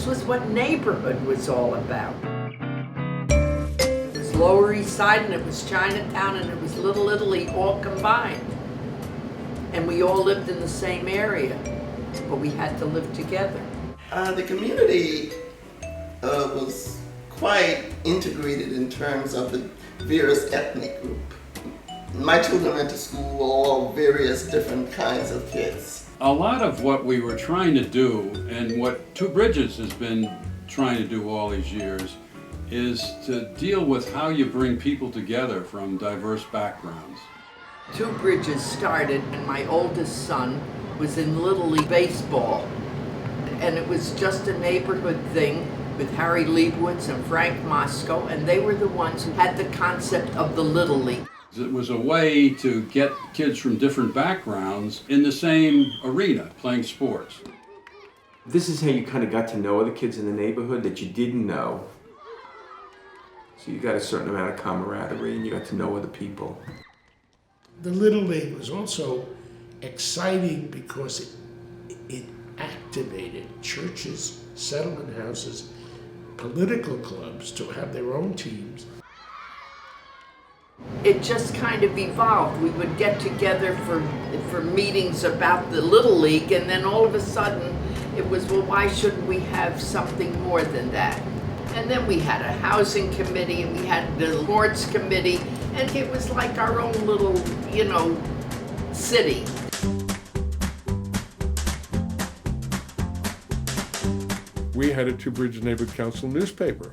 This was what neighborhood was all about. It was Lower East Side, and it was Chinatown, and it was Little Italy all combined. And we all lived in the same area, but we had to live together. The community was quite integrated in terms of the various ethnic group. My children went to school, all various different kinds of kids. A lot of what we were trying to do, and what Two Bridges has been trying to do all these years, is to deal with how you bring people together from diverse backgrounds. Two Bridges started, and my oldest son was in Little League baseball. And it was just a neighborhood thing with Harry Liebowitz and Frank Moscow, and they were the ones who had the concept of the Little League. It was a way to get kids from different backgrounds in the same arena, playing sports. This is how you kind of got to know other kids in the neighborhood that you didn't know. So you got a certain amount of camaraderie and you got to know other people. The Little League was also exciting because it activated churches, settlement houses, political clubs to have their own teams. It just kind of evolved. We would get together for meetings about the Little League, and then all of a sudden it was, well, why shouldn't we have something more than that? And then we had a housing committee, and we had the sports committee, and it was like our own little, city. We had a Two Bridges Neighborhood Council newspaper.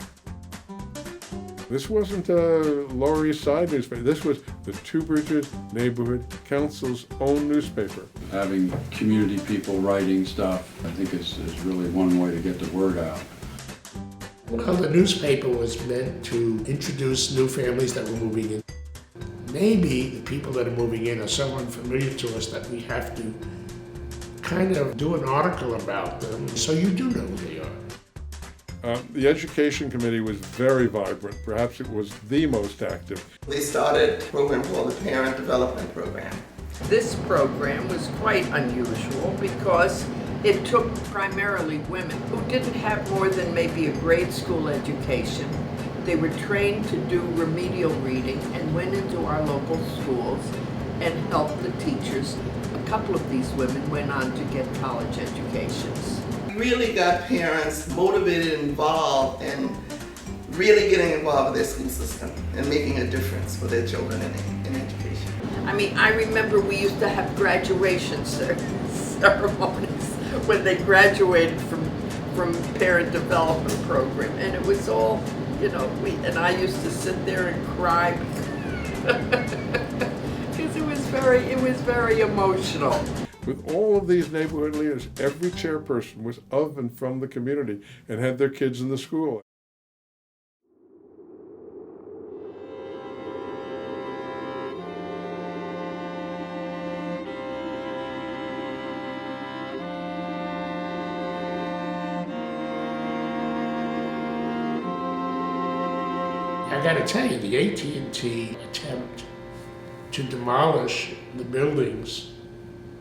This wasn't a Lower East Side newspaper. This was the Two Bridges Neighborhood Council's own newspaper. Having community people writing stuff, I think is really one way to get the word out. Well, the newspaper was meant to introduce new families that were moving in. Maybe the people that are moving in are so unfamiliar to us that we have to kind of do an article about them so you do know who they are. The education committee was very vibrant. Perhaps it was the most active. They started a program called the Parent Development Program. This program was quite unusual because it took primarily women who didn't have more than maybe a grade school education. They were trained to do remedial reading and went into our local schools and helped the teachers. A couple of these women went on to get college educations. We really got parents motivated and involved and really getting involved with their school system and making a difference for their children in education. I mean, I remember we used to have graduation ceremonies when they graduated from parent development program, and it was all, and I used to sit there and cry because it was very emotional. With all of these neighborhood leaders, every chairperson was of and from the community and had their kids in the school. I gotta tell you, the AT&T attempt to demolish the buildings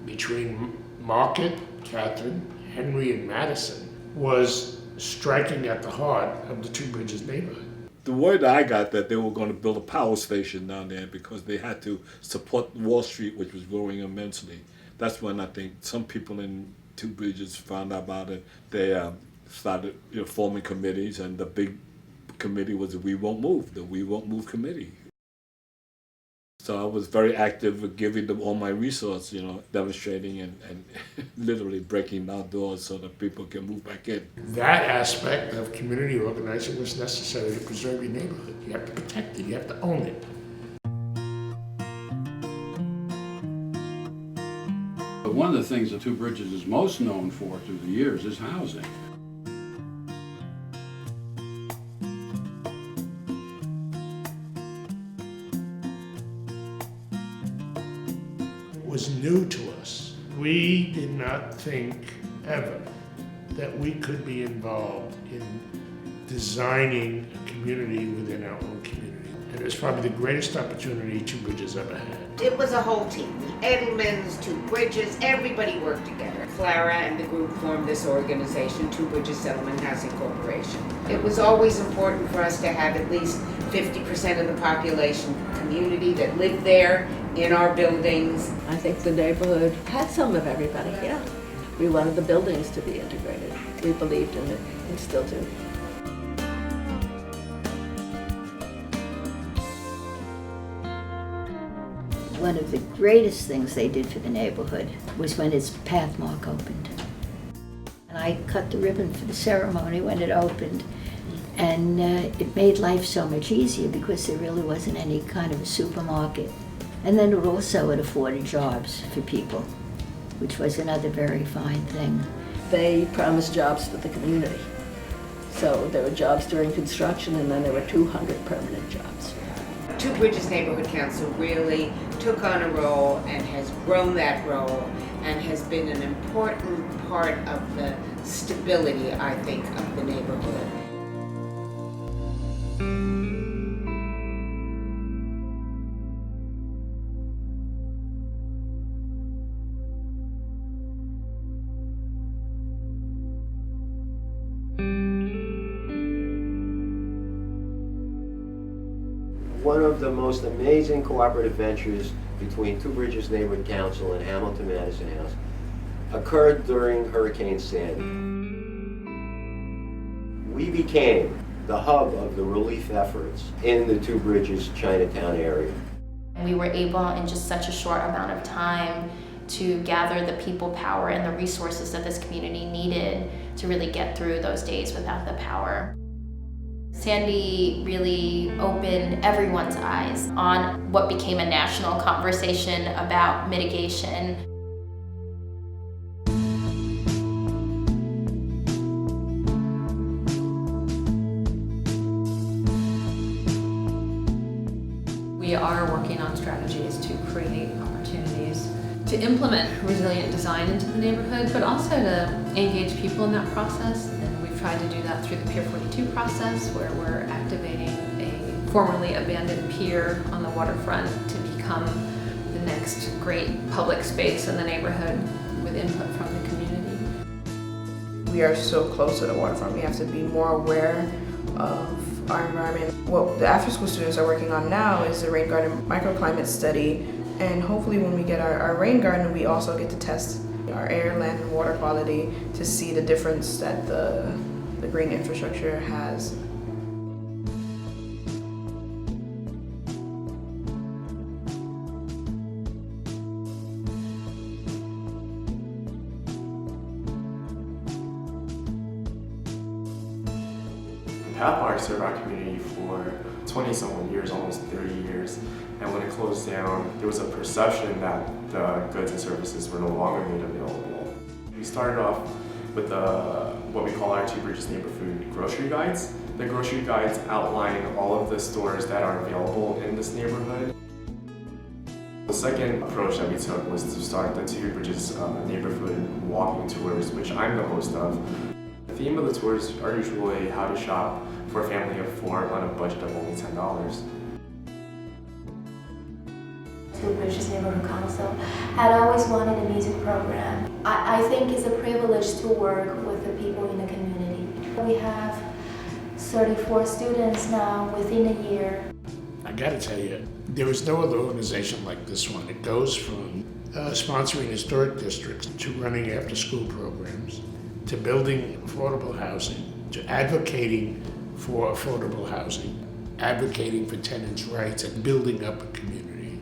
between Market, Catherine, Henry, and Madison was striking at the heart of the Two Bridges neighborhood. The word I got that they were going to build a power station down there because they had to support Wall Street, which was growing immensely. That's when I think some people in Two Bridges found out about it. They started forming committees, and the big committee was the We Won't Move committee. So I was very active with giving them all my resources, demonstrating and literally breaking down doors so that people can move back in. That aspect of community organizing was necessary to preserve your neighborhood. You have to protect it, you have to own it. But one of the things that Two Bridges is most known for through the years is housing. Was new to us. We did not think ever that we could be involved in designing a community within our own community. And it was probably the greatest opportunity Two Bridges ever had. It was a whole team. The Edelmans, Two Bridges, everybody worked together. Clara and the group formed this organization, Two Bridges Settlement Housing Corporation. It was always important for us to have at least 50% of the population community that lived there in our buildings. I think the neighborhood had some of everybody, yeah. We wanted the buildings to be integrated. We believed in it and still do. One of the greatest things they did for the neighborhood was when its pathmark opened. And I cut the ribbon for the ceremony when it opened, and it made life so much easier because there really wasn't any kind of a supermarket. And then it also afforded jobs for people, which was another very fine thing. They promised jobs for the community. So there were jobs during construction, and then there were 200 permanent jobs. Two Bridges Neighborhood Council really took on a role and has grown that role and has been an important part of the stability, I think, of the neighborhood. One of the most amazing cooperative ventures between Two Bridges Neighborhood Council and Hamilton-Madison House occurred during Hurricane Sandy. We became the hub of the relief efforts in the Two Bridges Chinatown area. We were able in just such a short amount of time to gather the people power and the resources that this community needed to really get through those days without the power. Sandy really opened everyone's eyes on what became a national conversation about mitigation. We are working on strategies to create opportunities to implement resilient design into the neighborhood, but also to engage people in that process. And we've tried to do that through the Pier 42 process, where we're activating a formerly abandoned pier on the waterfront to become the next great public space in the neighborhood with input from the community. We are so close to the waterfront. We have to be more aware of our environment. What the after-school students are working on now is the rain garden microclimate study, and hopefully when we get our rain garden, we also get to test our air, land, and water quality to see the difference that the green infrastructure has. Pathmark served our community for 20-something years, almost 30 years. And when it closed down, there was a perception that the goods and services were no longer made available. We started off with what we call our Two Bridges Neighborhood grocery guides. The grocery guides outline all of the stores that are available in this neighborhood. The second approach that we took was to start the Two Bridges Neighborhood walking tours, which I'm the host of. The theme of the tours are usually how to shop for a family of 4 on a budget of only $10. Two Bridges Neighborhood Council had always wanted a music program. I think it's a privilege to work with the people in the community. We have 34 students now within a year. I gotta tell you, there is no other organization like this one. It goes from sponsoring historic districts to running after-school programs, to building affordable housing, to advocating for affordable housing, advocating for tenants' rights, and building up a community.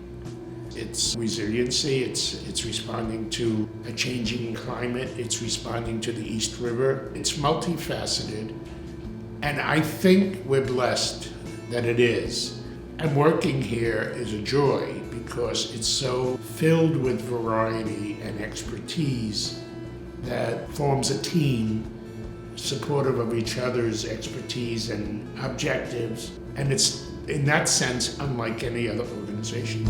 It's resiliency, it's responding to a changing climate, it's responding to the East River. It's multifaceted, and I think we're blessed that it is. And working here is a joy because it's so filled with variety and expertise that forms a team supportive of each other's expertise and objectives. And it's, in that sense, unlike any other organization.